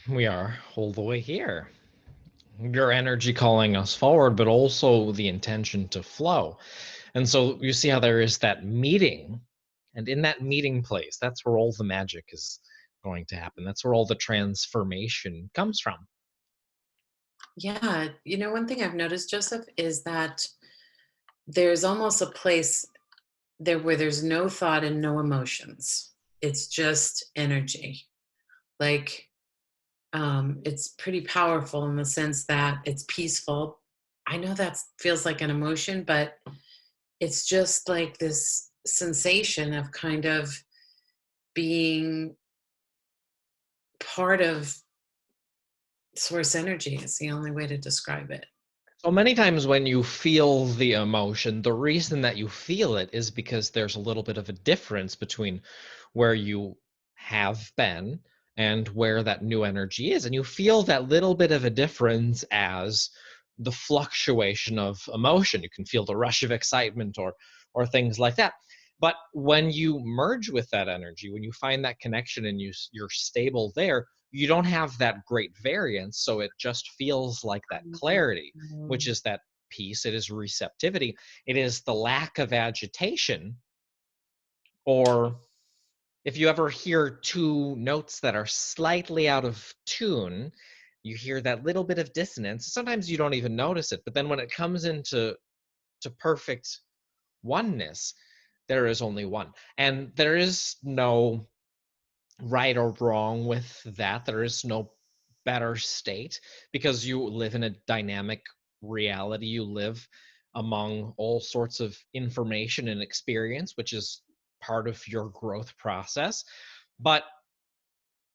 We are all the way here. Your energy calling us forward, but also the intention to flow. And so you see how there is that meeting. And in that meeting place, that's where all the magic is going to happen. That's where all the transformation comes from. Yeah, one thing I've noticed, Joseph, is that there's almost a place there where there's no thought and no emotions. It's just energy. Like, it's pretty powerful in the sense that it's peaceful. I know that feels like an emotion, but it's just like this sensation of kind of being part of source energy is the only way to describe it. So many times when you feel the emotion, the reason that you feel it is because there's a little bit of a difference between where you have been and where that new energy is. And you feel that little bit of a difference as the fluctuation of emotion. You can feel the rush of excitement or things like that. But when you merge with that energy, when you find that connection and you're stable there, you don't have that great variance. So it just feels like that clarity, which Mhm. is that peace. It is receptivity. It is the lack of agitation. Or if you ever hear two notes that are slightly out of tune, you hear that little bit of dissonance. Sometimes you don't even notice it. But then when it comes into perfect oneness, there is only one. And there is no right or wrong with that. There is no better state because you live in a dynamic reality. You live among all sorts of information and experience, which is part of your growth process. But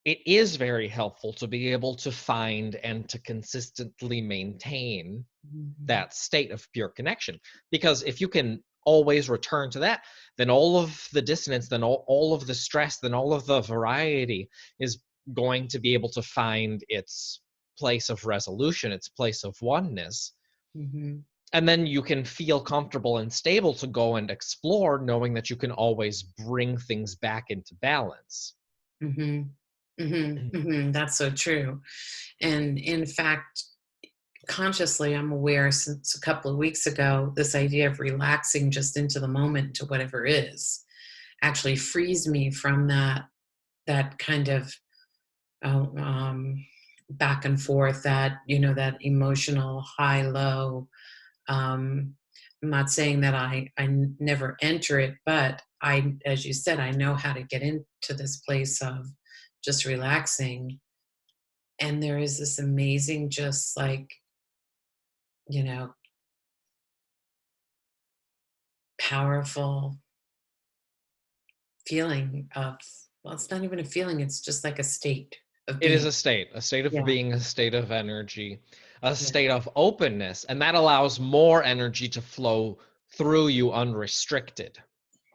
it is very helpful to be able to find and to consistently maintain Mhm. that state of pure connection. Because if you can always return to that, then all of the dissonance, then all of the stress, then all of the variety is going to be able to find its place of resolution, its place of oneness. Mhm. And then you can feel comfortable and stable to go and explore, knowing that you can always bring things back into balance. Mhm. Mhm. Mhm. That's so true. And in fact, consciously, I'm aware since a couple of weeks ago, this idea of relaxing just into the moment to whatever is actually frees me from that kind of uh, um, back and forth, that emotional high low. Um, I'm not saying that I never enter it, but as you said, I know how to get into this place of just relaxing. And there is this amazing, just like, you know, powerful feeling of, well, it's not even a feeling, it's just like a state of It is being. a state of Yeah. being, a state of energy, a Yeah. state of openness, and that allows more energy to flow through you unrestricted.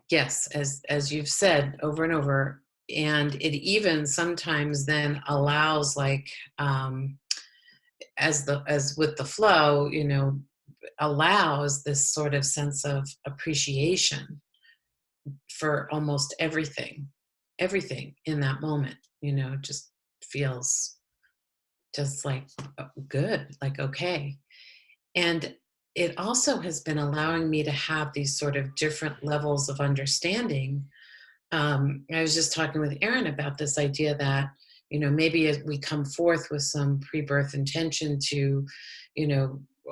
Yes, as you've said over and over, and it even sometimes then allows, like, as with the flow, allows this sort of sense of appreciation for almost everything in that moment. Just feels just like good, like okay. And it also has been allowing me to have these sort of different levels of understanding. I was just talking with Aaron about this idea that, maybe as we come forth with some pre birth intention to,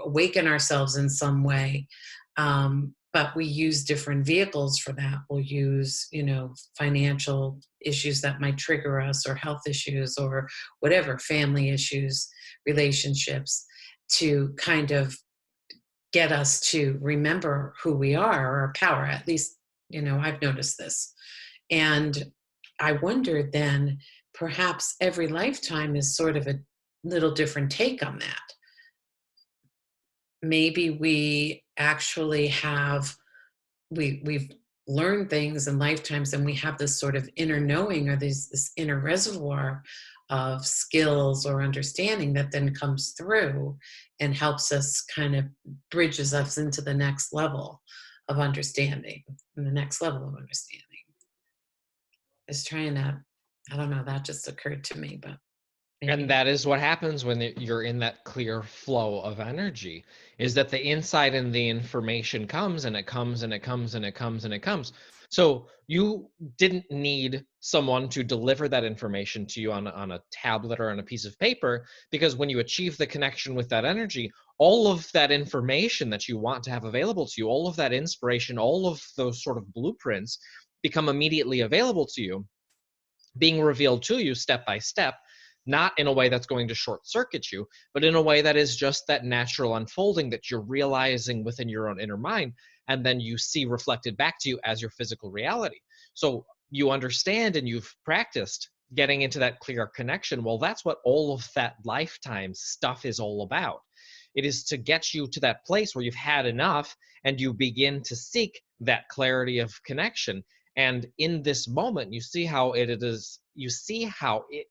awaken ourselves in some way. But we use different vehicles for that. We'll use, financial issues that might trigger us, or health issues, or whatever, family issues, relationships, to kind of get us to remember who we are, or our power. At least, I've noticed this. And I wondered then, perhaps every lifetime is sort of a little different take on that. Maybe we actually we've learned things in lifetimes, and we have this sort of inner knowing, or this inner reservoir of skills or understanding that then comes through and helps us, kind of bridges us into the next level of understanding, and the next level of understanding is trying to, I don't know, that just occurred to me, but And maybe. that is what happens when you're in that clear flow of energy, is that the insight and the information comes and it comes and it comes and it comes and it comes. So you didn't need someone to deliver that information to you on a tablet or on a piece of paper, because when you achieve the connection with that energy, all of that information that you want to have available to you, all of that inspiration, all of those sort of blueprints become immediately available to you, being revealed to you step by step, not in a way that's going to short circuit you, but in a way that is just that natural unfolding that you're realizing within your own inner mind. And then you see reflected back to you as your physical reality. So you understand and you've practiced getting into that clear connection. Well, that's what all of that lifetime stuff is all about. It is to get you to that place where you've had enough and you begin to seek that clarity of connection. And in this moment, you see how it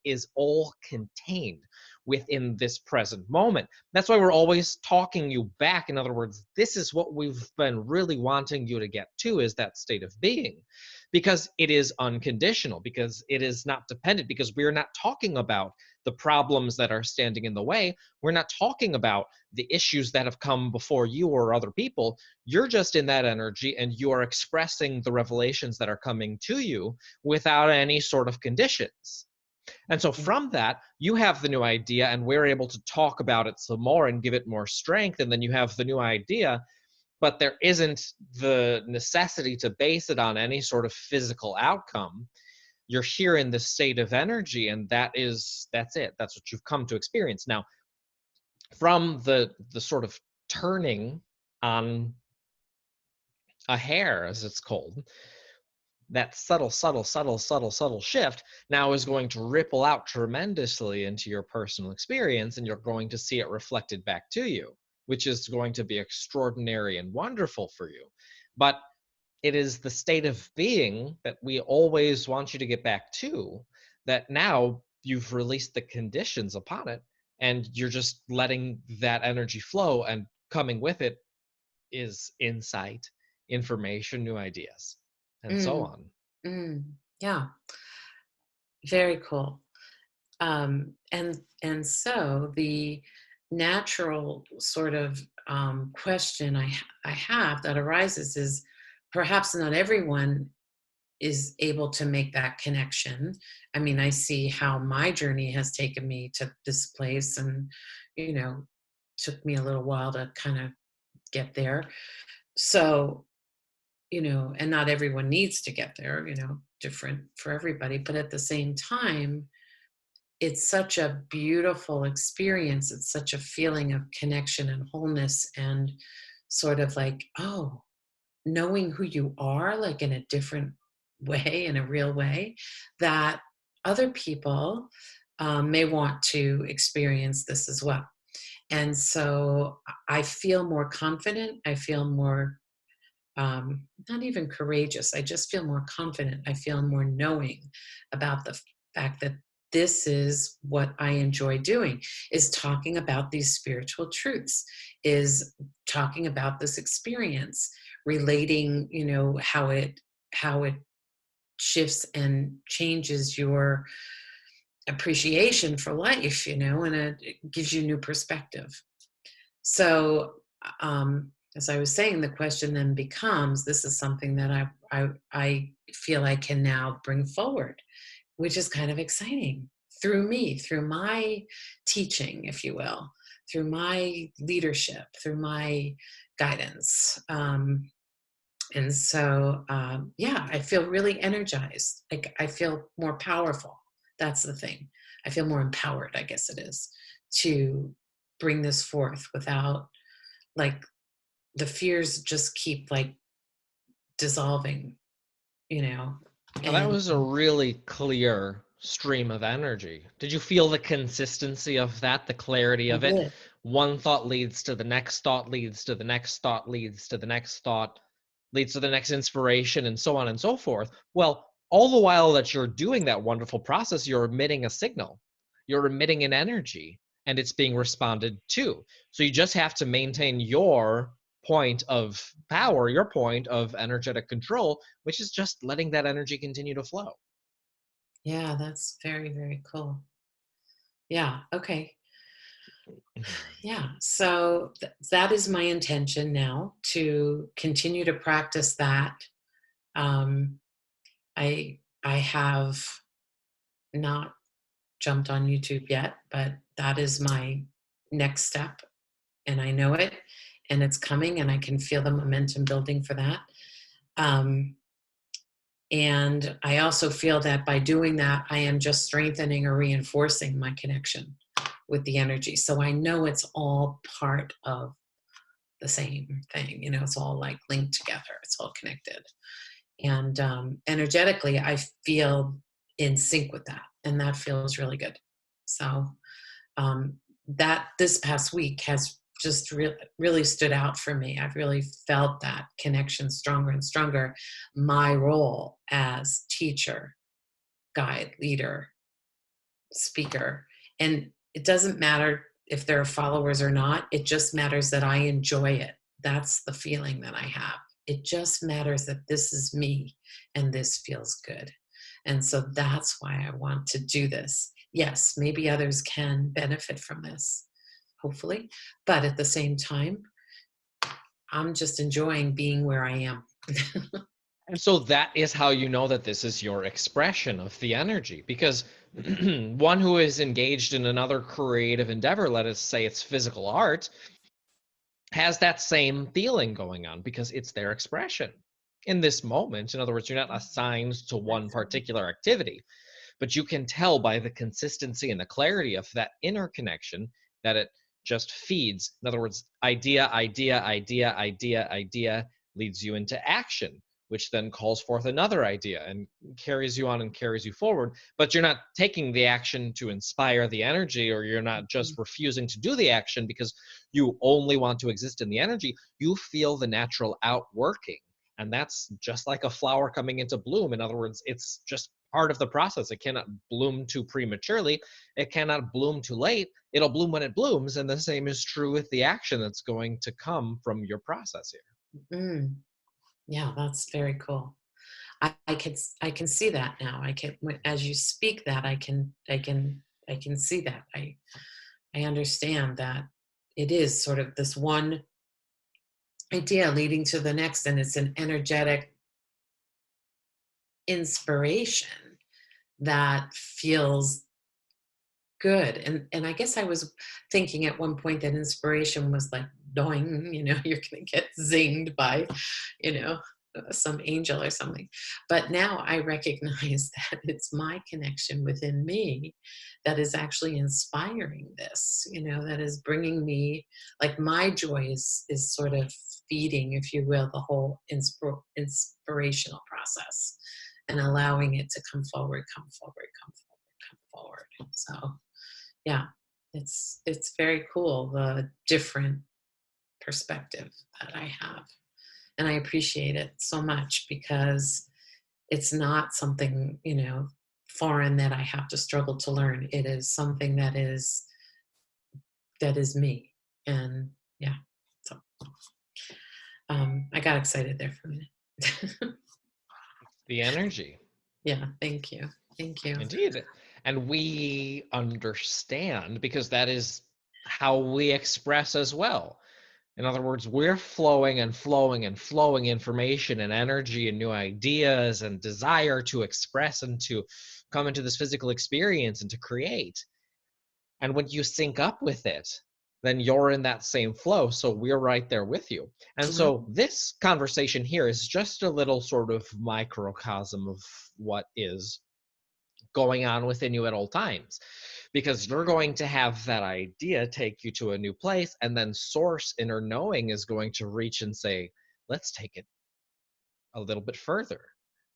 is all contained within this present moment. That's why we're always talking you back. In other words, this is what we've been really wanting you to get to, is that state of being, because it is unconditional, because it is not dependent, because we're not talking about the problems that are standing in the way. We're not talking about the issues that have come before you or other people. You're just in that energy and you are expressing the revelations that are coming to you without any sort of conditions. And so from that, you have the new idea, and we're able to talk about it some more and give it more strength. And then you have the new idea, but there isn't the necessity to base it on any sort of physical outcome. You're here in this state of energy, and that's it. That's what you've come to experience. Now, from the sort of turning on a hair, as it's called, that subtle shift now is going to ripple out tremendously into your personal experience, and you're going to see it reflected back to you, which is going to be extraordinary and wonderful for you. But it is the state of being that we always want you to get back to, that now you've released the conditions upon it, and you're just letting that energy flow, and coming with it is insight, information, new ideas, and so Mm, on. mm, yeah, very cool. And so the natural sort of question I have that arises is, perhaps not everyone is able to make that connection. I mean, I see how my journey has taken me to this place, and you know, took me a little while to kind of get there. So, and not everyone needs to get there, different for everybody. But at the same time, it's such a beautiful experience. It's such a feeling of connection and wholeness, and sort of like, oh, knowing who you are, like in a different way, in a real way, that other people may want to experience this as well. And so I feel more confident. I feel more, not even courageous. I just feel more confident. I feel more knowing about the fact that this is what I enjoy doing, is talking about these spiritual truths, is talking about this experience, relating, how it shifts and changes your appreciation for life, and it gives you new perspective. So, as I was saying, the question then becomes, this is something that I feel I can now bring forward, which is kind of exciting, through me, through my teaching, if you will, through my leadership, through my guidance. And so, yeah, I feel really energized. Like, I feel more powerful. That's the thing. I feel more empowered, I guess it is, to bring this forth without, like, the fears just keep like dissolving, you know. Now, that And was a really clear stream of energy. Did you feel the consistency of that, the clarity I of it? did. One thought leads to the next thought, leads to the next thought, leads to the next thought, leads to the next inspiration, and so on and so forth. Well, all the while that you're doing that wonderful process, you're emitting a signal, you're emitting an energy, and it's being responded to. So you just have to maintain your point of power, your point of energetic control, which is just letting that energy continue to flow. Yeah, that's very, very cool. Yeah. Okay. Yeah. So that is my intention now, to continue to practice that. Um, I have not jumped on YouTube yet, but that is my next step, and I know it, and it's coming, and I can feel the momentum building for that. Um, and I also feel that by doing that, I am just strengthening or reinforcing my connection with the energy. So I know it's all part of the same thing. It's all like linked together, it's all connected. And energetically, I feel in sync with that. And that feels really good. So that this past week has just really stood out for me. I've really felt that connection stronger and stronger. My role as teacher, guide, leader, speaker. And it doesn't matter if there are followers or not, it just matters that I enjoy it. That's the feeling that I have. It just matters that this is me and this feels good. And so that's why I want to do this. Yes, maybe others can benefit from this, hopefully. But at the same time, I'm just enjoying being where I am. And so that is how you know that this is your expression of the energy. Because one who is engaged in another creative endeavor, let us say it's physical art, has that same feeling going on because it's their expression in this moment. In other words, you're not assigned to one particular activity, but you can tell by the consistency and the clarity of that inner connection that it just feeds. In other words, idea leads you into action, which then calls forth another idea and carries you on and carries you forward. But you're not taking the action to inspire the energy, or you're not just refusing to do the action because you only want to exist in the energy. You feel the natural outworking. And that's just like a flower coming into bloom. In other words, it's just part of the process. It cannot bloom too prematurely. It cannot bloom too late. It'll bloom when it blooms. And the same is true with the action that's going to come from your process here. Mm, yeah, that's very cool. I can see that now. As you speak that, I can see that. I understand that it is sort of this one idea leading to the next, and it's an energetic inspiration that feels good. And I guess I was thinking at one point that inspiration was like doing, you're going to get zinged by, you know, some angel or something. But now I recognize that it's my connection within me that is actually inspiring this, that is bringing me, like, my joy is sort of feeding, if you will, the whole inspirational process, and allowing it to come forward, come forward, come forward, come forward. So yeah, it's very cool, the different perspective that I have. And I appreciate it so much, because it's not something, foreign that I have to struggle to learn. It is something that is me. And yeah, so I got excited there for a minute. The energy. Yeah, thank you. Thank you. Indeed. And we understand because that is how we express as well. In other words, we're flowing and flowing and flowing information and energy and new ideas and desire to express and to come into this physical experience and to create. And when you sync up with it, then you're in that same flow. So we're right there with you. And so this conversation here is just a little sort of microcosm of what is going on within you at all times, because you're going to have that idea take you to a new place, and then source inner knowing is going to reach and say, let's take it a little bit further,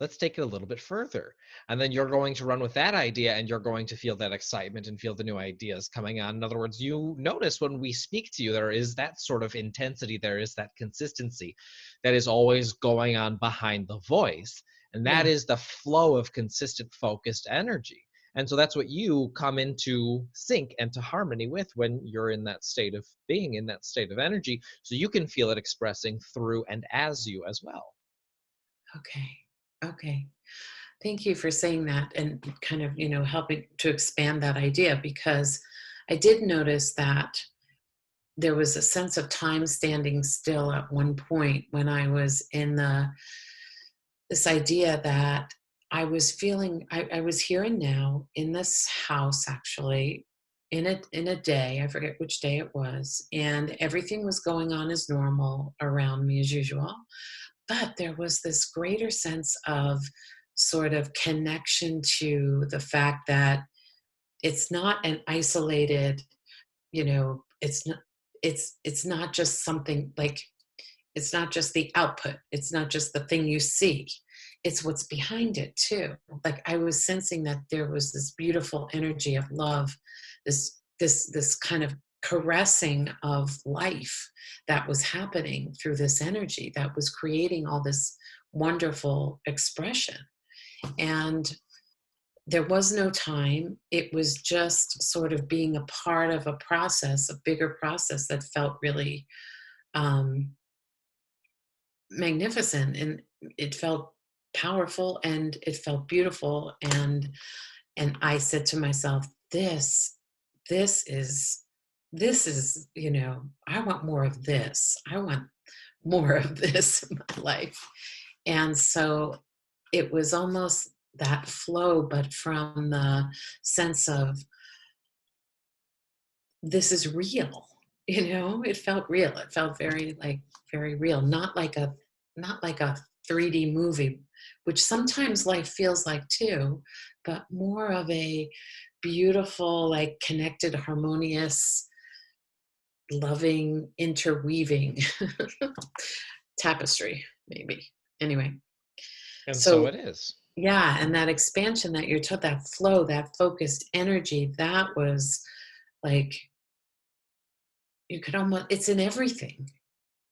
let's take it a little bit further. And then you're going to run with that idea, and you're going to feel that excitement and feel the new ideas coming on. In other words, you notice when we speak to you, there is that sort of intensity, there is that consistency that is always going on behind the voice, and that Yeah. is the flow of consistent focused energy. And so that's what you come into sync and to harmony with when you're in that state of being, in that state of energy, so you can feel it expressing through and as you as well. Okay. Okay. Thank you for saying that and kind of, helping to expand that idea, because I did notice that there was a sense of time standing still at one point when I was in this idea that I was here and now in this house, actually, in a day. I forget which day it was, and everything was going on as normal around me as usual. But there was this greater sense of sort of connection to the fact that it's not an isolated, it's not it's not just something like, it's not just the output, it's not just the thing you see, it's what's behind it too. Like, I was sensing that there was this beautiful energy of love, this kind of caressing of life that was happening through this energy that was creating all this wonderful expression. And there was no time. It was just sort of being a part of a process, a bigger process that felt really um, magnificent, and it felt powerful, and it felt beautiful. And I said to myself, this is I want more of this. I want more of this in my life. And so it was almost that flow, but from the sense of, this is real. It felt real. It felt very, like, very real, not like a 3D movie, which sometimes life feels like too, but more of a beautiful, like, connected, harmonious, loving, interweaving tapestry, maybe. Anyway, And so so it is. yeah, and that expansion that you're taught, that flow, that focused energy, that was like, you could almost, it's in everything,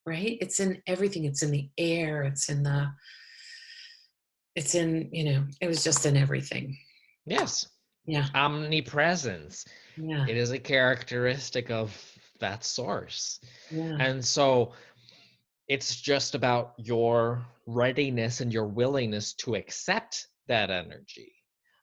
right? It's in everything. It's in the air. It was just in everything. Yes. Yeah. Omnipresence. Yeah. It is a characteristic of that source. Yeah. And so it's just about your readiness and your willingness to accept that energy.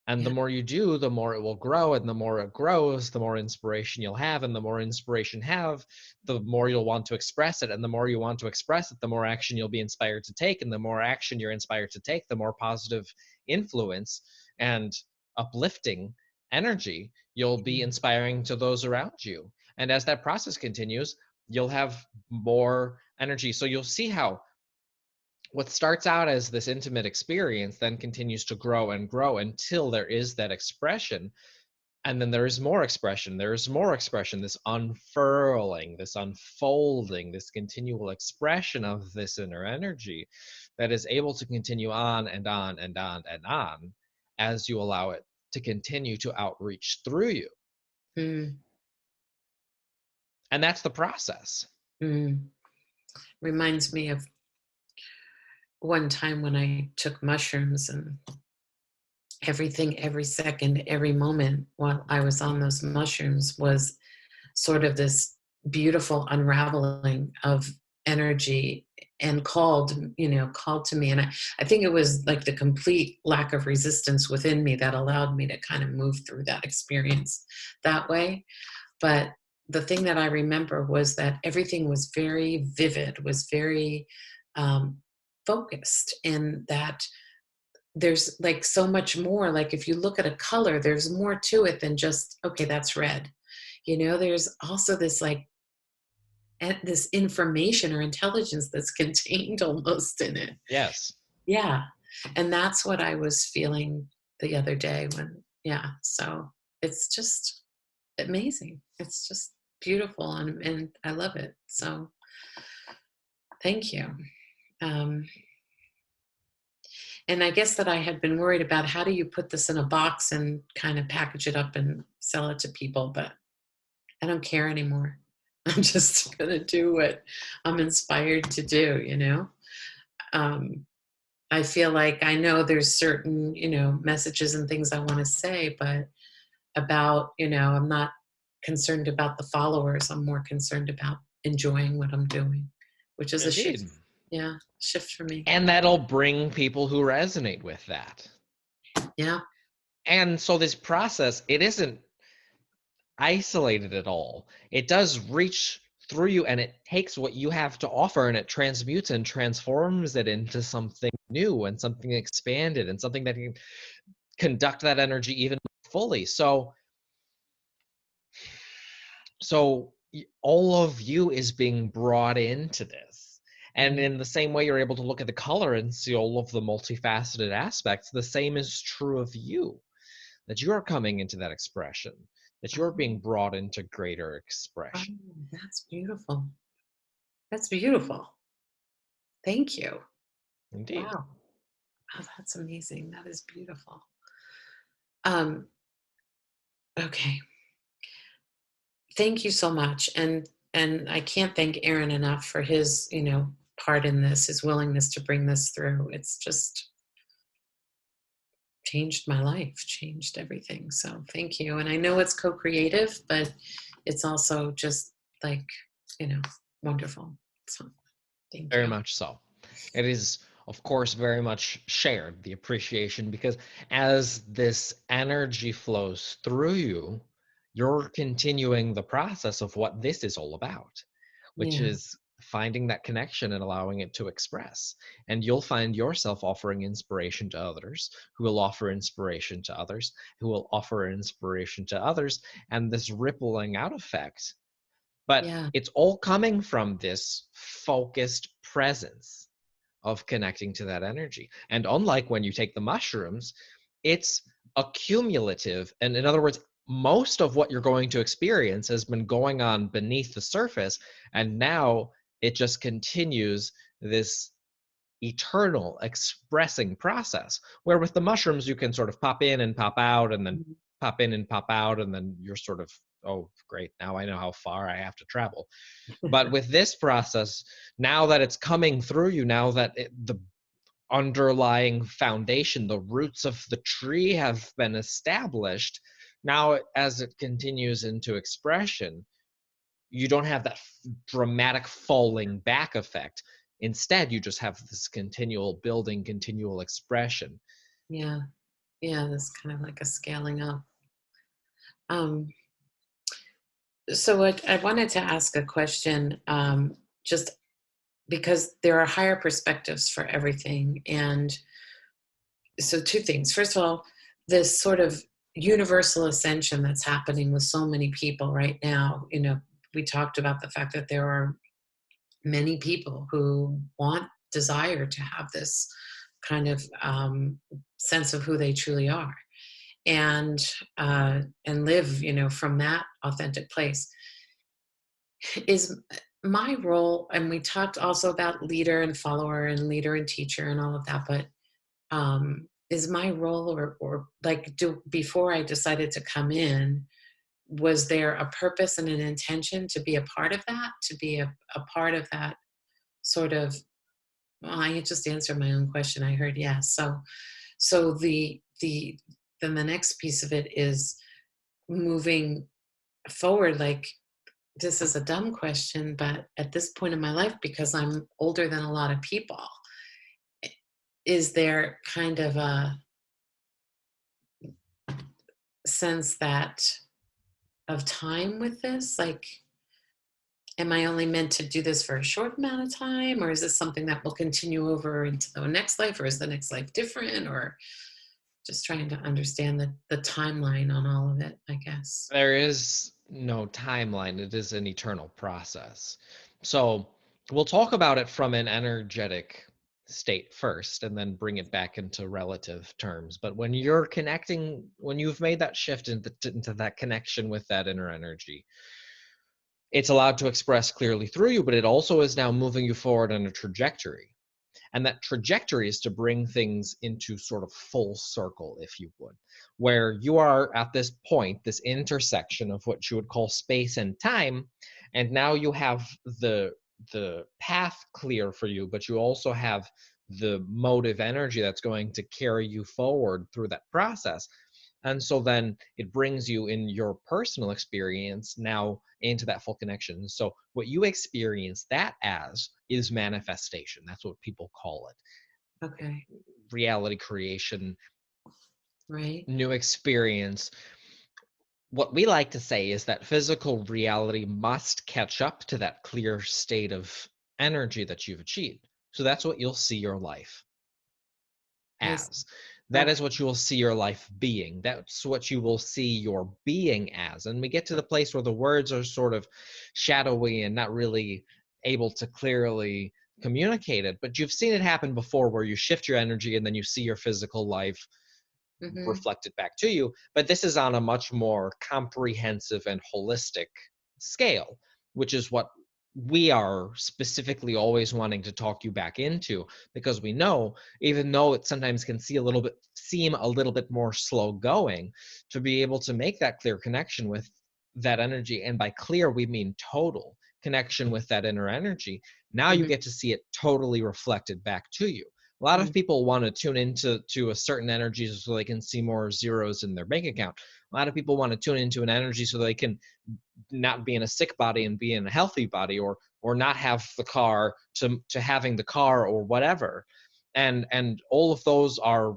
And the Yeah. more you do, the more it will grow. And the more it grows, the more inspiration you'll have. And the more inspiration have, the more you'll want to express it. And the more you want to express it, the more action you'll be inspired to take. And the more action you're inspired to take, the more positive influence and uplifting energy you'll be inspiring to those around you. And as that process continues, you'll have more energy. So you'll see how what starts out as this intimate experience then continues to grow and grow until there is that expression. And then there is more expression. There is more expression, this unfurling, this unfolding, this continual expression of this inner energy that is able to continue on and on and on and on as you allow it to continue to outreach through you. Mm, And that's the process. mm. Reminds me of one time when I took mushrooms, and everything, every second, every moment while I was on those mushrooms was sort of this beautiful unraveling of energy, and called to me. And I think it was like the complete lack of resistance within me that allowed me to kind of move through that experience that way. But the thing that I remember was that everything was very vivid, was very um, focused, and that there's like so much more. Like, if you look at a color, there's more to it than just, okay, that's red. There's also this, like, this information or intelligence that's contained almost in it. Yes. Yeah. And that's what I was feeling the other day yeah. So it's just amazing. It's just beautiful, and I love it. So thank you. Um, and I guess that I had been worried about, how do you put this in a box and kind of package it up and sell it to people, but I don't care anymore. I'm just going to do what I'm inspired to do. Um, I feel like I know there's certain, messages and things I want to say, but I'm not concerned about the followers. I'm more concerned about enjoying what I'm doing, which is a Indeed. shift. Yeah. Shift for me. And that'll bring people who resonate with that. Yeah. And so this process, it isn't isolated at all. It does reach through you, and it takes what you have to offer and it transmutes and transforms it into something new and something expanded and something that can conduct that energy even fully. So all of you is being brought into this. And Yeah. in the same way you're able to look at the color and see all of the multifaceted aspects, the same is true of you, that you're coming into that expression, that you're Oh, being brought into greater oh, expression. that's beautiful. That's beautiful. Thank you. Indeed. Wow. Oh, that's amazing. That is beautiful. Um, okay. Thank you so much. And I can't thank Aaron enough for his, part in this, his willingness to bring this through. It's just changed my life, changed everything. So thank you. And I know it's co-creative, but it's also just like, you know, wonderful. So thank Very you. much so. It is, of course, very much shared, the appreciation, because as this energy flows through you, you're continuing the process of what this is all about, which Yeah. is finding that connection and allowing it to express. And you'll find yourself offering inspiration to others, who will offer inspiration to others, who will offer inspiration to others, and this rippling out effect. But Yeah. it's all coming from this focused presence of connecting to that energy. And unlike when you take the mushrooms, it's accumulative. And in other words, most of what you're going to experience has been going on beneath the surface. And now it just continues this eternal expressing process. Where with the mushrooms, you can sort of pop in and pop out, and then Mhm. pop in and pop out, and then you're sort of, oh, great, now I know how far I have to travel. But with this process, now that it's coming through you, now that the underlying foundation, the roots of the tree have been established, now as it continues into expression, you don't have that dramatic falling back effect. Instead, you just have this continual building, continual expression. Yeah. Yeah. That's kind of like a scaling up. Um, so I wanted to ask a question, just because there are higher perspectives for everything. And so two things. First of all, this sort of universal ascension that's happening with so many people right now. We talked about the fact that there are many people who desire to have this kind of sense of who they truly are, and live, from that authentic place. Is my role, and we talked also about leader and follower and leader and teacher and all of that, but is my role, or like, before I decided to come in, was there a purpose and an intention to be a part of that, to be a part of that sort of, well, I just answered my own question. I heard yes. So then the next piece of it is moving forward. Like, this is a dumb question, but at this point in my life, because I'm older than a lot of people, is there kind of a sense that of time with this? Like, am I only meant to do this for a short amount of time, or is this something that will continue over into the next life, or is the next life different, or just trying to understand the timeline on all of it, I guess. There is no timeline, it is an eternal process. So we'll talk about it from an energetic state first and then bring it back into relative terms. But when you're connecting, when you've made that shift into that connection with that inner energy, it's allowed to express clearly through you, but it also is now moving you forward on a trajectory. And that trajectory is to bring things into sort of full circle, if you would, where you are at this point, this intersection of what you would call space and time. And now you have the path clear for you, but you also have the motive energy that's going to carry you forward through that process. And so then it brings you in your personal experience now into that full connection. So what you experience that as is manifestation. That's what people call it. Okay. Reality creation, Right. new experience. What we like to say is that physical reality must catch up to that clear state of energy that you've achieved. So that's what you'll see your life I see. as. That is Okay. what you will see your life being. That's what you will see your being as. And we get to the place where the words are sort of shadowy and not really able to clearly communicate it. But you've seen it happen before where you shift your energy and then you see your physical life Mm-hmm. reflected back to you. But this is on a much more comprehensive and holistic scale, which is what we are specifically always wanting to talk you back into, because we know, even though it sometimes can seem a little bit more slow going, to be able to make that clear connection with that energy, and by clear we mean total connection with that inner energy. Now you Mm-hmm. get to see it totally reflected back to you. A lot of people want to tune into a certain energy so they can see more zeros in their bank account. A lot of people want to tune into an energy so they can not be in a sick body and be in a healthy body, or not have the car to having the car, or whatever. And all of those are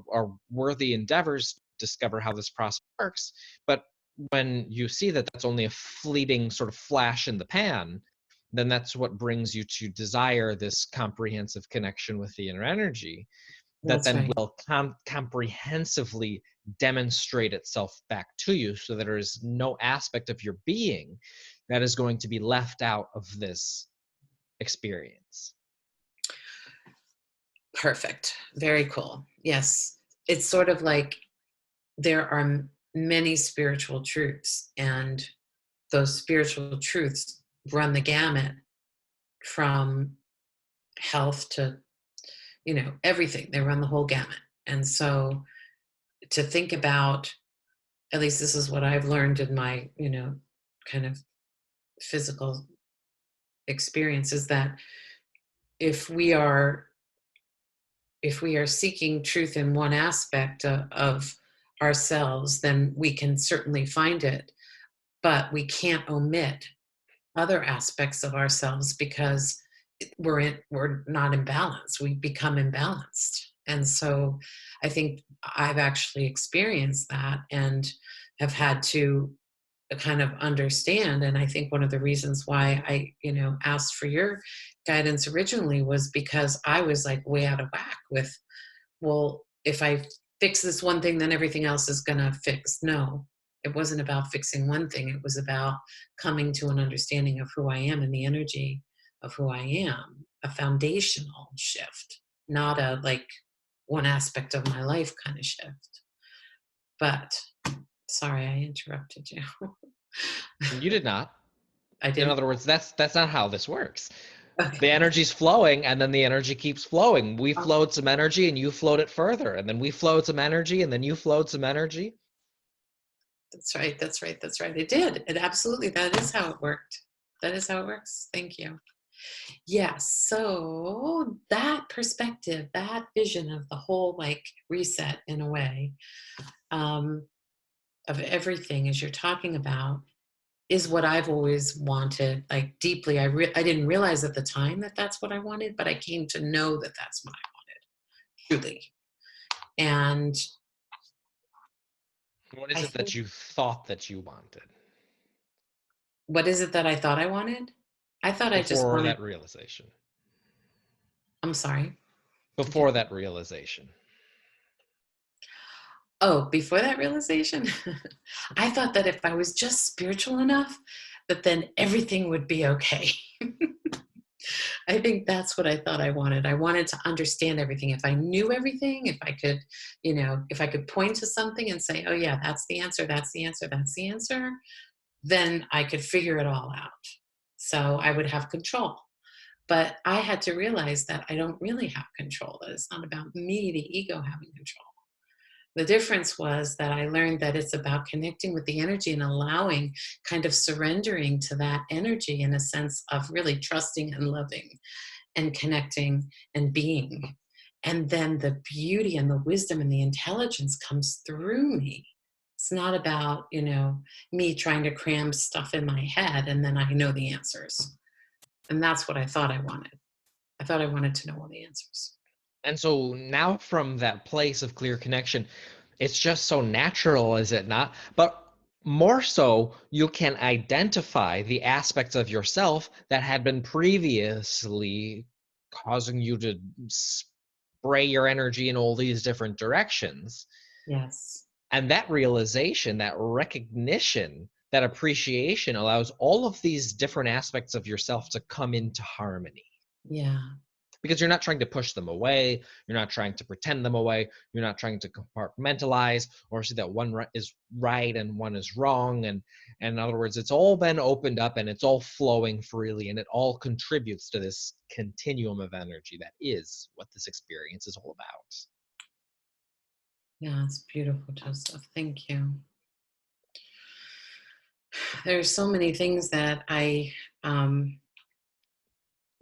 worthy endeavors to discover how this process works. But when you see that that's only a fleeting sort of flash in the pan, then that's what brings you to desire this comprehensive connection with the inner energy that That's then right. will comprehensively demonstrate itself back to you, so that there is no aspect of your being that is going to be left out of this experience. Perfect. Very cool. Yes. It's sort of like there are many spiritual truths, and those spiritual truths run the gamut from health to, everything. They run the whole gamut. And so to think about, at least this is what I've learned in my, kind of physical experience, is that if we are if we are seeking truth in one aspect of ourselves, then we can certainly find it, but we can't omit other aspects of ourselves, because we're not in balance. We become imbalanced. And so I think I've actually experienced that and have had to kind of understand. And I think one of the reasons why I, asked for your guidance originally was because I was like way out of whack with, well, if I fix this one thing, then everything else is going to fix. No, it wasn't about fixing one thing. It was about coming to an understanding of who I am and the energy of who I am, a foundational shift, not a like one aspect of my life kind of shift. But sorry, I interrupted you. You did not. I In didn't. other words, that's not how this works. The Okay. energy's flowing, and then the energy keeps flowing. We Oh, flowed some energy and you flowed it further, and then we flowed some energy and then you flowed some energy. that's right. That's right. That's right. It did. It absolutely. That is how it worked. That is how it works. Thank you. Yes. So that perspective, that vision of the whole like reset in a way, um, of everything as you're talking about, is what I've always wanted, like deeply. I didn't realize at the time that that's what I wanted, but I came to know that that's what I wanted, truly. And What is I it that think, you thought that you wanted what is it that I thought I wanted? I thought I just before wanted, that realization? I'm sorry. Before that realization. Oh, before that realization, I thought that if I was just spiritual enough, that then everything would be okay. I think that's what I thought I wanted. I wanted to understand everything. If I knew everything, if I could, if I could point to something and say, oh, yeah, that's the answer, that's the answer, that's the answer, then I could figure it all out. So I would have control. But I had to realize that I don't really have control, that it's not about me, the ego, having control. The difference was that I learned that it's about connecting with the energy and allowing, kind of surrendering to that energy in a sense of really trusting and loving and connecting and being. And then the beauty and the wisdom and the intelligence comes through me. It's not about, me trying to cram stuff in my head and then I know the answers. And that's what I thought I wanted. I thought I wanted to know all the answers. And so now from that place of clear connection, it's just so natural, is it not? But more so, you can identify the aspects of yourself that had been previously causing you to spray your energy in all these different directions. Yes. And that realization, that recognition, that appreciation allows all of these different aspects of yourself to come into harmony Yeah. because you're not trying to push them away, you're not trying to pretend them away, you're not trying to compartmentalize or see that one is right and one is wrong. And in other words, it's all been opened up and it's all flowing freely, and it all contributes to this continuum of energy that is what this experience is all about. Yeah, it's beautiful, Joseph. Thank you. There's so many things that I um,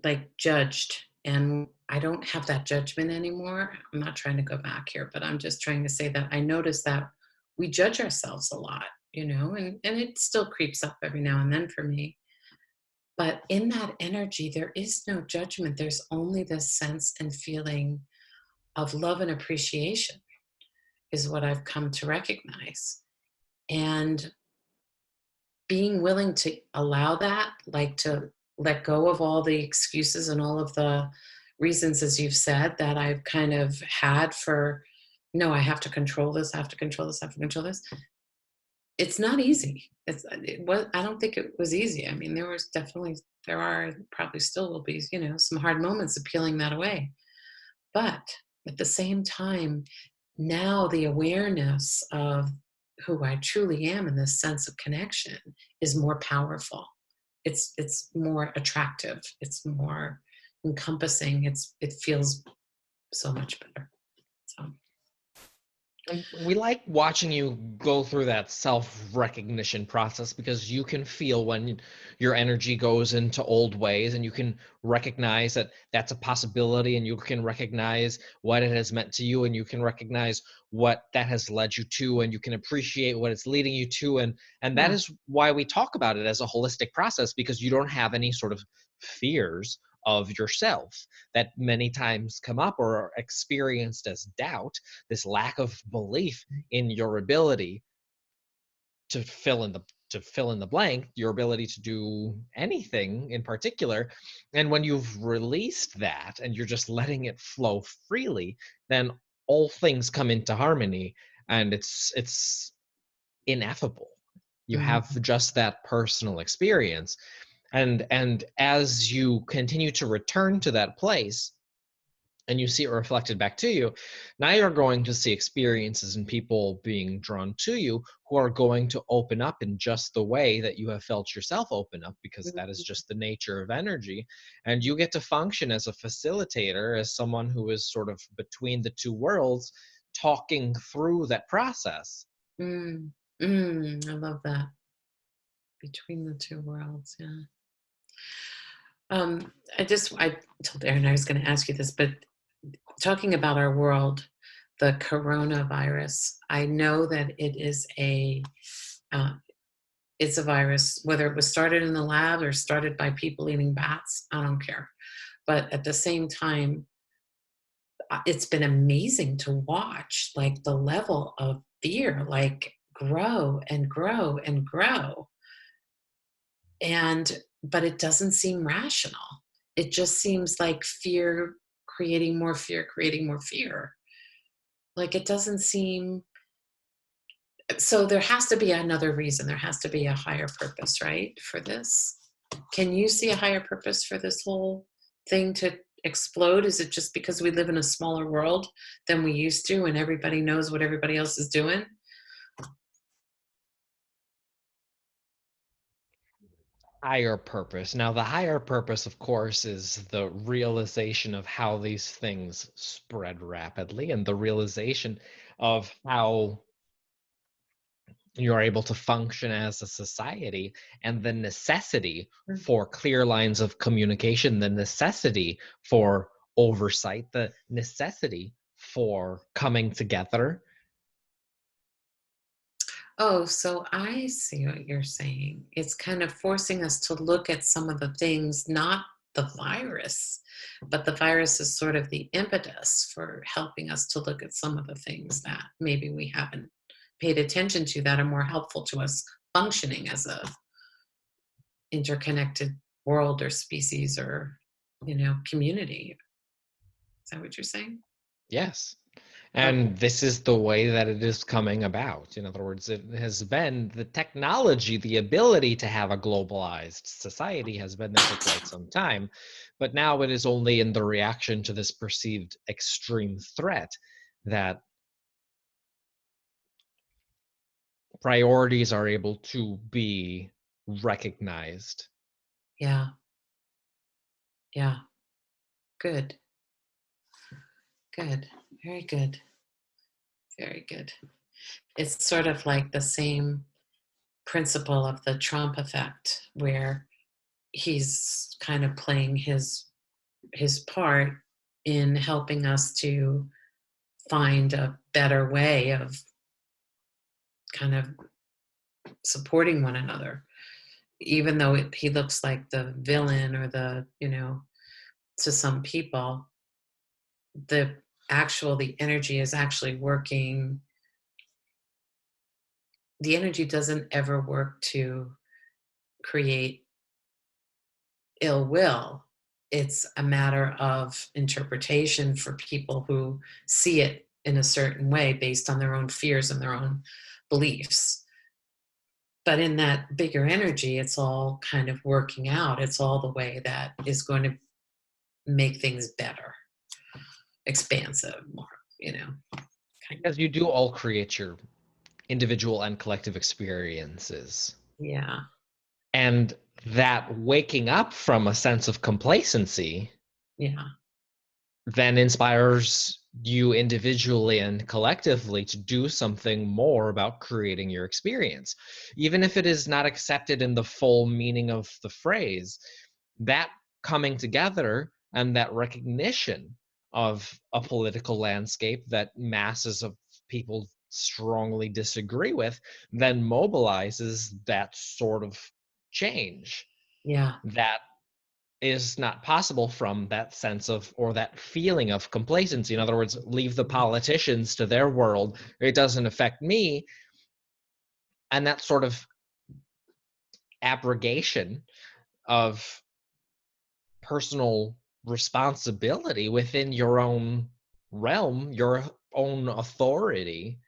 like judged, and I don't have that judgment anymore. I'm not trying to go back here, but I'm just trying to say that I notice that we judge ourselves a lot, and it still creeps up every now and then for me. But in that energy, there is no judgment. There's only this sense and feeling of love and appreciation, is what I've come to recognize. And being willing to allow that, like to let go of all the excuses and all of the reasons, as you've said, that I've kind of had for, no, I have to control this, I have to control this, I have to control this. It's not easy. I don't think it was easy. I mean, there are, probably still will be, some hard moments of peeling that away. But at the same time, now the awareness of who I truly am in this sense of connection is more powerful. It's more attractive. It's more encompassing. It feels so much better. So And we like watching you go through that self-recognition process because you can feel when your energy goes into old ways, and you can recognize that that's a possibility, and you can recognize what it has meant to you, and you can recognize what that has led you to, and you can appreciate what it's leading you to. And that yeah. is why we talk about it as a holistic process, because you don't have any sort of fears of yourself that many times come up or are experienced as doubt, this lack of belief in your ability to fill in the blank, your ability to do anything in particular. And when you've released that and you're just letting it flow freely, then all things come into harmony, and it's ineffable. You have Mhm. just that personal experience. And as you continue to return to that place and you see it reflected back to you, now you're going to see experiences and people being drawn to you who are going to open up in just the way that you have felt yourself open up, because that is just the nature of energy. And you get to function as a facilitator, as someone who is sort of between the two worlds, talking through that process. Mm. I love that. Between the two worlds. Yeah. I told Aaron I was going to ask you this, but talking about our world, the coronavirus, I know that uh, it's a virus, whether it was started in the lab or started by people eating bats, I don't care. But at the same time, it's been amazing to watch, like the level of fear, like grow and grow and grow. And, but it doesn't seem rational. It just seems like fear creating more fear, creating more fear. Like it doesn't seem, so there has to be another reason. There has to be a higher purpose, right, for this? Can you see a higher purpose for this whole thing to explode? Is it just because we live in a smaller world than we used to and everybody knows what everybody else is doing? Higher purpose. Now, the higher purpose, of course, is the realization of how these things spread rapidly, and the realization of how you're able to function as a society, and the necessity for clear lines of communication, the necessity for oversight, the necessity for coming together. Oh, so I see what you're saying. It's kind of forcing us to look at some of the things, not the virus, but the virus is sort of the impetus for helping us to look at some of the things that maybe we haven't paid attention to that are more helpful to us functioning as a interconnected world or species or community. Is that what you're saying? Yes. Okay. And this is the way that it is coming about. In other words, it has been the technology, the ability to have a globalized society has been there for quite some time. But now it is only in the reaction to this perceived extreme threat that priorities are able to be recognized. Yeah. Yeah. Good. Good. Very good. Very good. It's sort of like the same principle of the Trump effect, where he's kind of playing his part in helping us to find a better way of kind of supporting one another, even though he looks like the villain or to some people, the energy is actually working. The energy doesn't ever work to create ill will. It's a matter of interpretation for people who see it in a certain way based on their own fears and their own beliefs. But in that bigger energy, it's all kind of working out. It's all the way that is going to make things better, expansive, more, kind of. Because you do all create your individual and collective experiences. Yeah, And that waking up from a sense of complacency yeah, then inspires you individually and collectively to do something more about creating your experience. Even if it is not accepted in the full meaning of the phrase, that coming together and that recognition of a political landscape that masses of people strongly disagree with then mobilizes that sort of change yeah, that is not possible from that sense of or that feeling of complacency. In other words, leave the mhm, politicians to their world. It doesn't affect me. And that sort of abrogation of personal responsibility within your own realm, your own authority,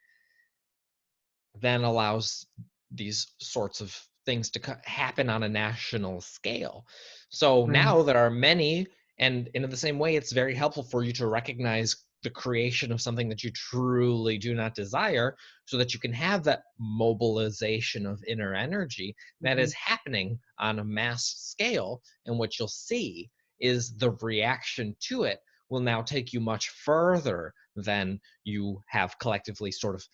then allows these sorts of things to happen on a national scale. So right, now there are many, and in the same way, it's very helpful for you to recognize the creation of something that you truly do not desire so that you can have that mobilization of inner energy that mhm, is happening on a mass scale. And what you'll see is the reaction to it will now take you much further than you have collectively sort of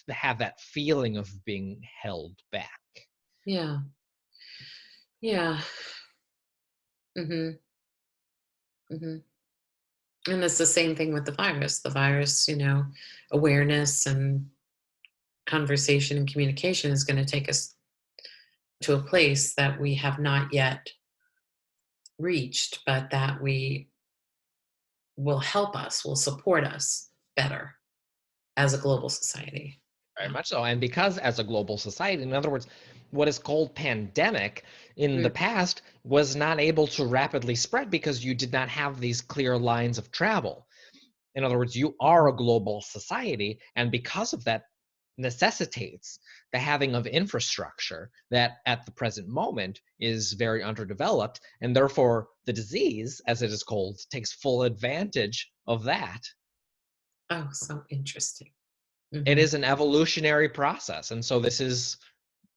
have that feeling of being held back. yeah, yeah, mhm, mhm. And it's the same thing with the virus. The virus, awareness and conversation and communication is going to take us to a place that we have not yet reached, but that we will help us, will support us better as a global society. Very Yeah. much so. And because as a global society, in other words, what is called pandemic in the Mm, past was not able to rapidly spread because you did not have these clear lines of travel. In other words, you are mhm. a global society, and because of that, necessitates the having of infrastructure that at the present moment is very underdeveloped, and therefore the disease, as it is called, takes full advantage of that. Oh, so interesting. It Hmm. is an evolutionary process, and so this is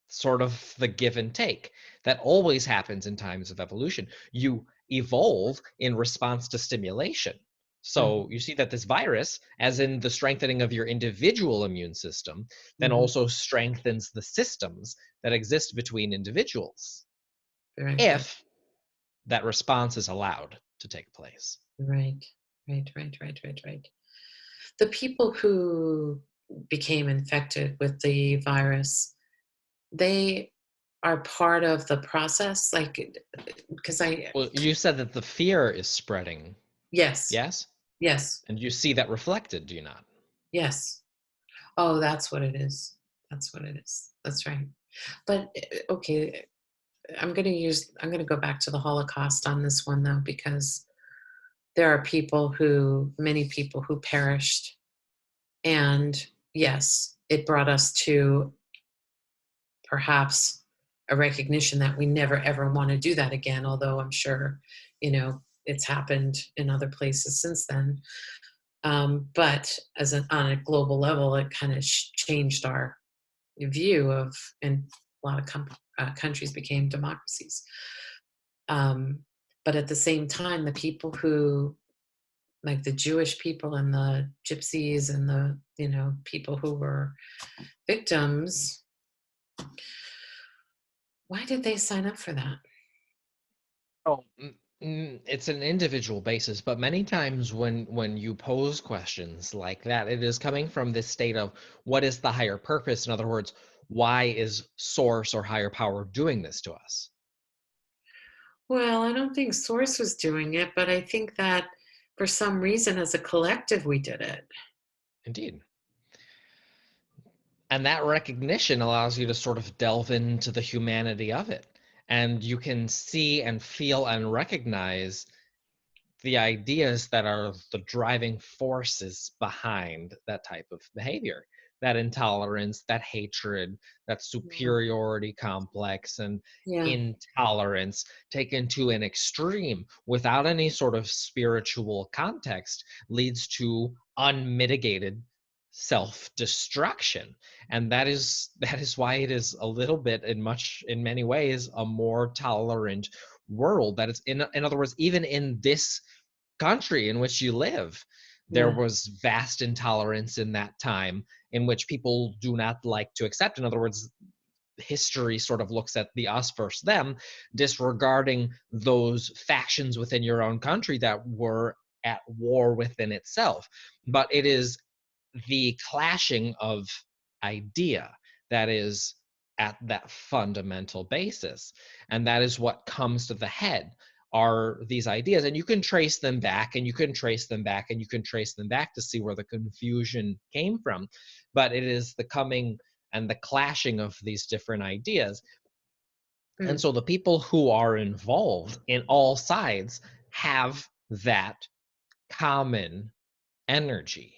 sort of the give and take that always happens in times of evolution. You evolve in response to stimulation. So Hmm. you see that this virus, as in the strengthening of your individual immune system, then Hmm. also strengthens the systems that exist between individuals Very good. if that response is allowed to take place. Right. Right. Right. Right. Right. Right. The people who became infected with the virus, they are part of the process, like, because I Well, you said that the fear is spreading, yes, yes? yes, And you see that reflected, do you not? yes. Oh, that's what it is. That's what it is. That's right. But, okay, I'm gonna go back to the Holocaust on this one, though, because there are many people who perished, and yes, it brought us to perhaps a recognition that we never ever want to do that again, although I'm sure, it's happened in other places since then. But on a global level, it kind of changed our view of, and a lot of countries became democracies. Um, but at the same time, the people who, like the Jewish people and the gypsies and the, people who were victims, why did they sign up for that? Oh, it's an individual basis, but many times when you pose questions like that, it is coming from this state of what is the higher purpose? In other words, why is source or higher power doing this to us? Well, I don't think Source was doing it, but I think that for some reason, as a collective, we did it. Indeed. And that recognition allows you to sort of delve into the humanity of it. And you can see and feel and recognize the ideas that are the driving forces behind that type of behavior, that intolerance, that hatred, that Yeah. superiority complex, and Yeah. intolerance taken to an extreme without any sort of spiritual context leads to unmitigated self-destruction. And that is why it is a little bit, in many ways, a more tolerant world. That is, in other words, even in this country in which you live, there Yeah. was vast intolerance in that time, in which people do not like to accept. In other words, history sort of looks at the us versus them, disregarding those factions within your own country that were at war within itself. But it is the clashing of idea that is at that fundamental basis, and that is what comes to the head, are these ideas. And you can trace them back, and you can trace them back, and you can trace them back to see where the confusion came from. But it is the coming and the clashing of these different ideas. And Hmm. so the people who are involved in all sides have that common energy,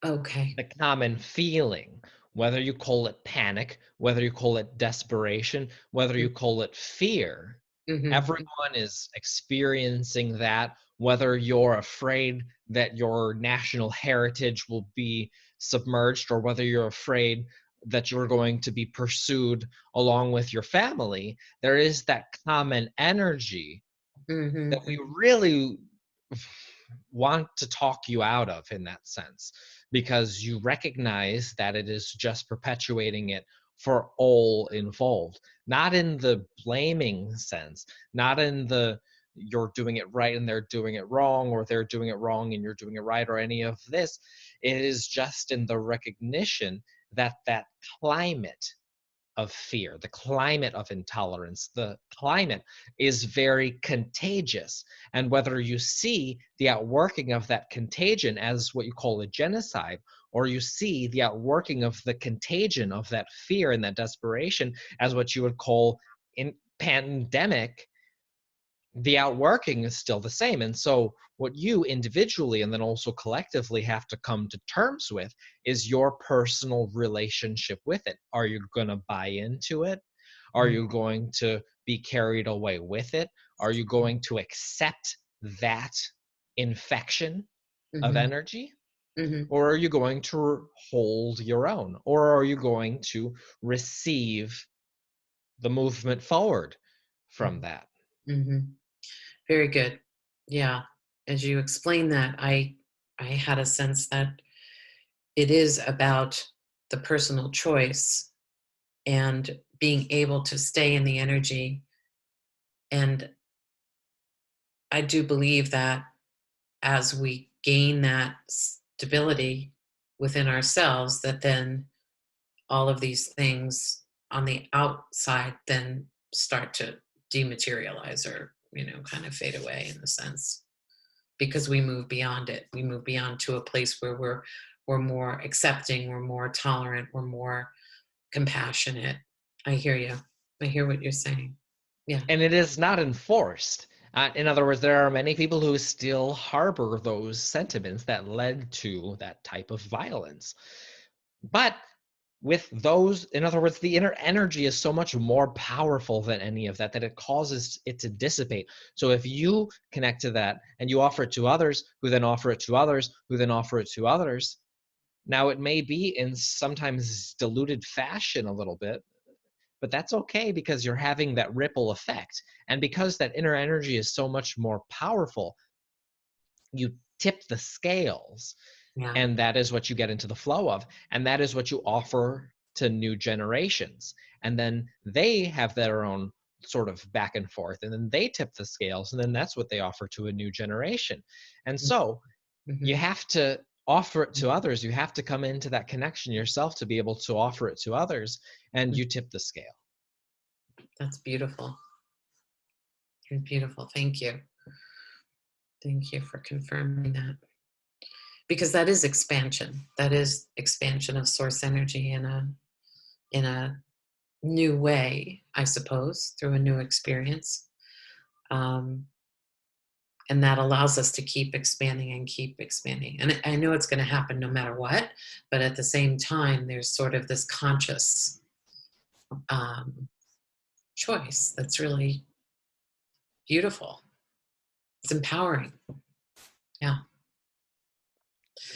Okay. the common feeling, whether you call it panic, whether you call it desperation, whether you call it fear. Mm-hmm. Everyone is experiencing that, whether you're afraid that your national heritage will be submerged, or whether you're afraid that you're going to be pursued along with your family. There is that common energy that we Mm-hmm. really want to talk you out of, in that sense, because you recognize that it is just perpetuating it for all involved, not in the blaming sense, not in the you're doing it right and they're doing it wrong, or they're doing it wrong and you're doing it right, or any of this. It is just in the recognition that that climate of fear, the climate of intolerance, the climate is very contagious. And whether you see the outworking of that contagion as what you call a genocide, or you see the outworking of the contagion of that fear and that desperation as what you would call in pandemic, the outworking is still the same. And so, what you individually and then also collectively have to come to terms with is your personal relationship with it. Are you going to buy into it? Are you going to be carried away with it? Are you going to accept that infection of Mm-hmm. energy? Mm-hmm. Or are you going to hold your own? Or are you going to receive the movement forward from that? Mm-hmm. Very good. Yeah. As you explained that, I had a sense that it is about the personal choice and being able to stay in the energy. And I do believe that as we gain that stability within ourselves, that then all of these things on the outside then start to dematerialize, or kind of fade away, in a sense, because we move beyond it. We move beyond to a place where we're more accepting, we're more tolerant, we're more compassionate. I hear you. I hear what you're saying. Yeah. And it is not enforced. In other words, there are many people who still harbor those sentiments that led to that type of violence. But with those, in other words, the inner energy is so much more powerful than any of that, that it causes it to dissipate. So if you connect to that and you offer it to others, who then offer it to others, who then offer it to others, now it may be in sometimes diluted fashion a little bit, but that's okay because you're having that ripple effect. And because that inner energy is so much more powerful, you tip the scales, Yeah. and that is what you get into the flow of, and that is what you offer to new generations, and then they have their own sort of back and forth, and then they tip the scales, and then that's what they offer to a new generation. And so you Mm-hmm. have to offer it to others. You have to come into that connection yourself to be able to offer it to others, and you tip the scale. That's beautiful. You're beautiful. Thank you. Thank you for confirming that. Because that is expansion. That is expansion of source energy in a new way, I suppose, through a new experience. Um, and that allows us to keep expanding and keep expanding. And I know it's going to happen no matter what, but at the same time, there's sort of this conscious um, choice that's really beautiful. It's empowering. Yeah.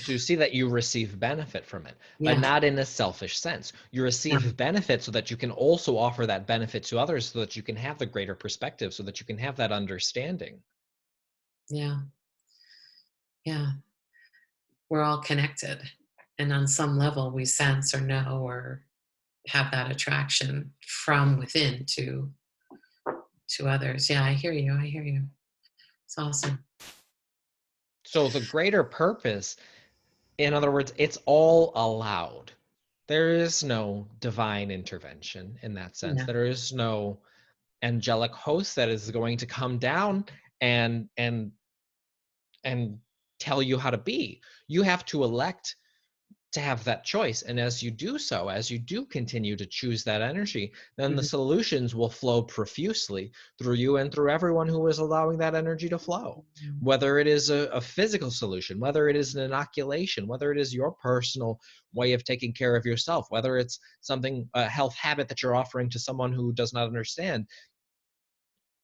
To see that you receive benefit from it, but Yeah. not in a selfish sense. You Yeah. receive benefit so that you can also offer that benefit to others, so that you can have the greater perspective, so that you can have that understanding. Yeah. Yeah. We're all connected. And on some level, we sense or know or have that attraction from within to others. Yeah, I hear you. I hear you. It's awesome. So the greater purpose, in other words, it's all allowed. There is no divine intervention in that sense. Yeah. There is no angelic host that is going to come down and and and tell you how to be. You have to elect to have that choice. And as you do so, as you do continue to choose that energy, then the Mhm. solutions will flow profusely through you and through everyone who is allowing that energy to flow. Whether it is a physical solution, whether it is an inoculation, whether it is your personal way of taking care of yourself, whether it's something, a health habit that you're offering to someone who does not understand,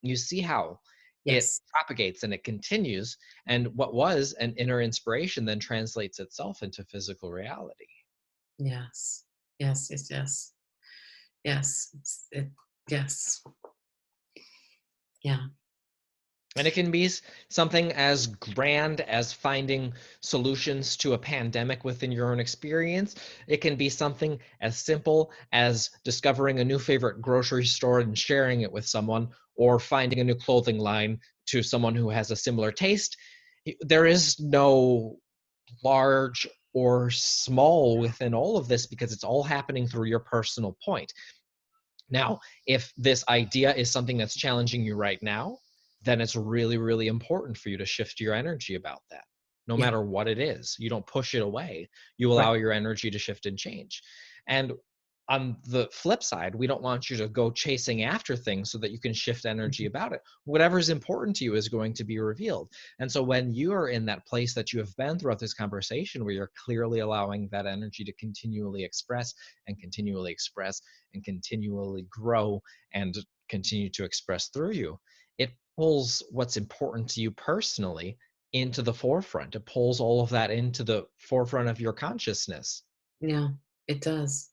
you see how it Yes. propagates and it continues. And what was an inner inspiration then translates itself into physical reality. Yes. Yes. Yes. Yes. Yes. Yes. Yeah. And it can be something as grand as finding solutions to a pandemic within your own experience. It can be something as simple as discovering a new favorite grocery store and sharing it with someone, or finding a new clothing line to someone who has a similar taste. There is no large or small within all of this, because it's all happening through your personal point. Now, if this idea is something that's challenging you right now, then it's really, really important for you to shift your energy about that. No Yeah. matter what it is, you don't push it away. You Right. allow your energy to shift and change. And on the flip side, we don't want you to go chasing after things so that you can shift energy Mhm. about it. Whatever's important to you is going to be revealed. And so when you are in that place that you have been throughout this conversation, where you're clearly allowing that energy to continually express and continually express and continually grow and continue to express through you, it pulls what's important to you personally into the forefront. It pulls all of that into the forefront of your consciousness. Yeah. It does.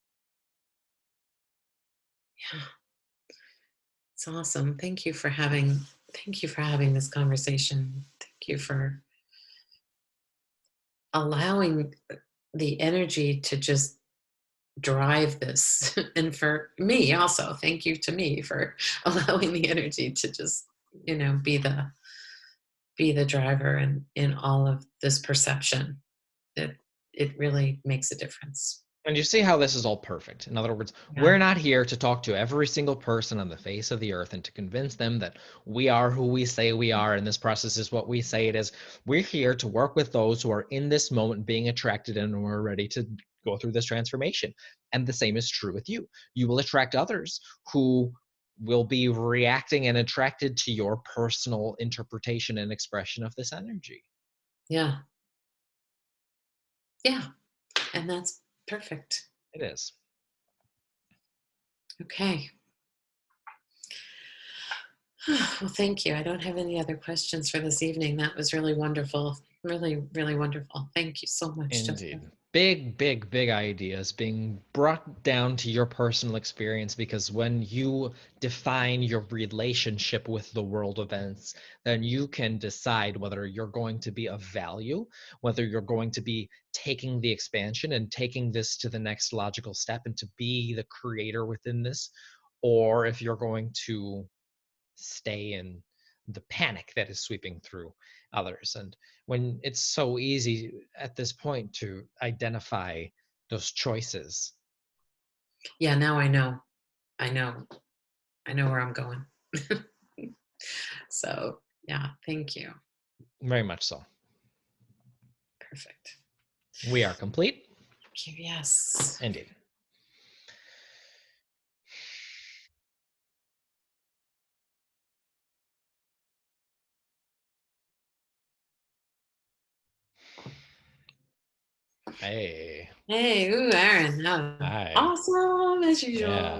Yeah. It's awesome. Thank you for having this conversation. Thank you for allowing the energy to just drive this. And for me also, thank you to me for allowing the energy to just, be the driver in all of this perception. It it really makes a difference. And you see how this is all perfect. In other words, Yeah. we're not here to talk to every single person on the face of the earth and to convince them that we are who we say we are and this process is what we say it is. We're here to work with those who are in this moment being attracted and who are ready to go through this transformation. And the same is true with you. You will attract others who will be reacting and attracted to your personal interpretation and expression of this energy. Yeah. Yeah. And that's perfect. It is. Okay. Well, thank you. I don't have any other questions for this evening. That was really wonderful. Really, really wonderful. Thank you so much, Joseph. Indeed. Big, big, big ideas being brought down to your personal experience because when you define your relationship with the world events, then you can decide whether you're going to be of value, whether you're going to be taking the expansion and taking this to the next logical step and to be the creator within this, or if you're going to stay in the panic that is sweeping through others. And when it's so easy at this point to identify those choices. Yeah, now I know. I know. I know where I'm going. So, yeah, thank you. Very much so. Perfect. We are complete. Thank you. Yes. Indeed. Hey. Hey, ooh, Aaron. Hi. Awesome as usual. Yeah.